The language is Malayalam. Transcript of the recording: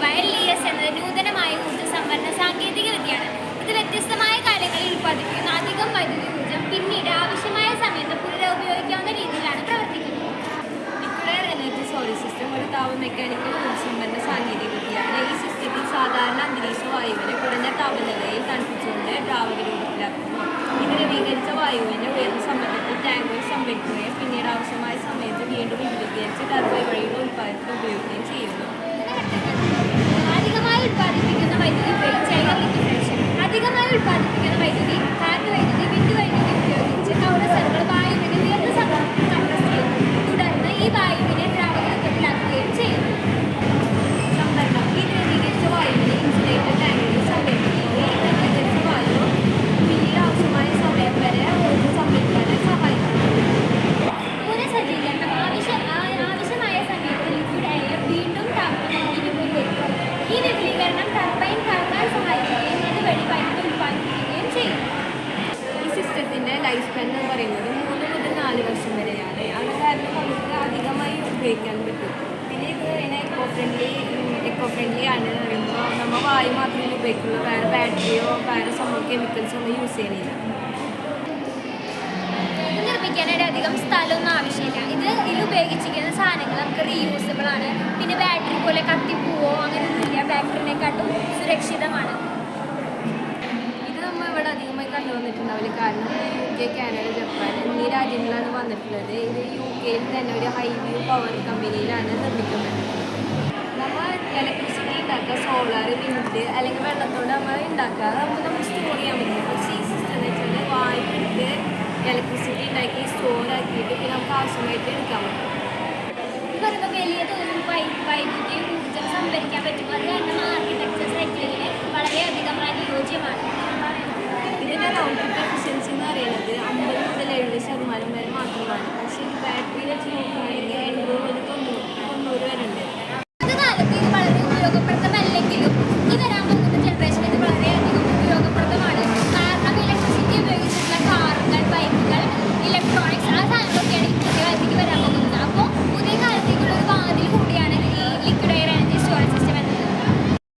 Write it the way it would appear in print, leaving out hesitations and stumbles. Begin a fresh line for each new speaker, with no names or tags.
അഥവാ LES എന്നത് നൂതനമായ ഊർജ്ജ സംഭരണ സാങ്കേതിക വിദ്യയാണ്. ഇത് വ്യത്യസ്തമായ കാര്യങ്ങളിൽ ഉൽപ്പാദിപ്പിക്കുന്ന അധികം വൈദ്യുതി ഊർജ്ജം പിന്നീട് ആവശ്യമായ സമയത്ത് പുനരുപയോഗിക്കാവുന്ന രീതിയിലാണ് പ്രവർത്തിക്കുന്നത്.
ന്യൂക്ലിയർ എനർജി സോളാർ സിസ്റ്റം ഒരു താപ മെക്കാനിക്കൽ ഊർജ്ജ സംഭരണ സാങ്കേതിക വിദ്യയാണ്. ഈ സിസ്റ്റത്തിൽ സാധാരണ അന്തരീക്ഷ വായുവിനെ കുറഞ്ഞ താപനിലയിൽ തണുപ്പിച്ചുകൊണ്ട് ദ്രാവക രൂപത്തിലാക്കുന്നു. ഇത് നവീകരിച്ച വായുവിനെ ഉയർന്ന സമ്മർദ്ദത്തിൽ ടാങ്കുകൾ സംഭരിക്കുകയും പിന്നീട് ആവശ്യമായ സമയത്ത് വീണ്ടും വിപുലീകരിച്ച് ടർബൈൻ വഴിയുള്ള ഉൽപ്പാദനത്തിന് ഉപയോഗിക്കുകയും ചെയ്യുന്നു.
അധികമായി ഉൽപ്പാദിപ്പിക്കുന്ന വൈദ്യുതി ഉപയോഗിച്ച് ഇലക്ട്രിഫിക്കേഷൻ. അധികമായി ഉൽപ്പാദിപ്പിക്കുന്ന വൈദ്യുതി കാറ്റ് വൈദ്യുതി, വിണ്ട് വൈദ്യുതി ഉപയോഗിച്ച് കംപ്രസറുകൾ വായുവിനെ ഉയർന്ന സമ്മർദ്ദത്തിൽ കംപ്രസ് ചെയ്യുന്നു. തുടർന്ന് ഈ വായുവിനെ ദ്രാവക രൂപത്തിലാക്കുകയും ചെയ്യുന്നു.
സംഭരണം. ഈ നവീകരിച്ച വായുവിനെ ഇൻസുലേറ്റഡ് ടാങ്കുകളിൽ സംഭരിക്കുകയും ഈ നവീകരിച്ച വായു പിന്നീട് ആവശ്യമായ സമയം വരെ ഊർജ്ജം സംഭരിക്കാനായി സഹായിക്കുന്നു.
പുനഃസജ്ജീകരണം. ആവശ്യമായ സമയത്ത് ലിക്വിഡ് എയർ വീണ്ടും താപം നൽകി വിപുലീകരിക്കും. ഈ വിപുലീകരണം ടർബൈൻ കറങ്ങാൻ സഹായിക്കുകയും അതുവഴി വൈദ്യുതി ഉൽപ്പാദിപ്പിക്കുകയും ചെയ്യും.
ഈ സിസ്റ്റത്തിൻ്റെ ലൈഫ് സ്പാൻ എന്ന് പറയുന്നത് 3 മുതൽ 4 വർഷം വരെയാണ്. അത് കാരണം നമുക്ക് അധികമായി ഉപയോഗിക്കാൻ പറ്റും. പിന്നെ ഇത് എക്കോ ഫ്രണ്ട്ലി ആണ് പറയുമ്പോൾ നമ്മൾ വായു മാത്രമേ ഉപയോഗിക്കുള്ളൂ. വേറെ ബാറ്ററിയോ വേറെ കെമിക്കൽസോ ഒന്നും യൂസ് ചെയ്യണില്ല.
ഇത് നിർമ്മിക്കാനായിട്ട് അധികം സ്ഥലമൊന്നും ആവശ്യമില്ല. ഇതിൽ ഉപയോഗിച്ചിരിക്കുന്ന സാധനങ്ങൾ നമുക്ക് റീയൂസബിൾ ആണ്. പിന്നെ ബാറ്ററി പോലെ കത്തിപ്പോവോ അങ്ങനെയൊന്നുമില്ല. ബാറ്ററിനെക്കാട്ടും സുരക്ഷിതമാണ്.
ഇത് നമ്മൾ ഇവിടെ അധികമായി കണ്ടുവന്നിട്ടുണ്ടാവില്ല. കാരണം UK, കാനഡ, ജപ്പാൻ എന്നീ രാജ്യങ്ങളാണ് വന്നിട്ടുള്ളത്. ഇത് UK തന്നെ ഒരു ഹൈവ്യൂ പവർ കമ്പനിയിലാണ് നിർമ്മിക്കുന്നത്. നമ്മൾ ഇലക്ട്രിസിറ്റി ഉണ്ടാക്കുക സോളാർ, വിൻഡ് അല്ലെങ്കിൽ വെള്ളത്തോടെ നമ്മൾ ഉണ്ടാക്കുക. നമുക്ക് സ്റ്റോർ ചെയ്യാൻ പറ്റും. പക്ഷേ ഈ സിസ്റ്റം എന്ന് വെച്ചാൽ വായു എടുത്ത് ഇലക്ട്രിസിറ്റി ഉണ്ടാക്കി സ്റ്റോർ ആക്കിയിട്ട് പിന്നെ നമുക്ക് ആവശ്യമായിട്ട് എടുക്കാൻ പറ്റും.
ഇത് പറയുമ്പോൾ വലിയ തോതിൽ വൈദ്യുതി ഊർജ്ജം സംഭരിക്കാൻ പറ്റും. അത് കാരണം ആർക്കിടെക്ചർ സെറ്റിലിന് വളരെയധികം അനുയോജ്യമാണ്.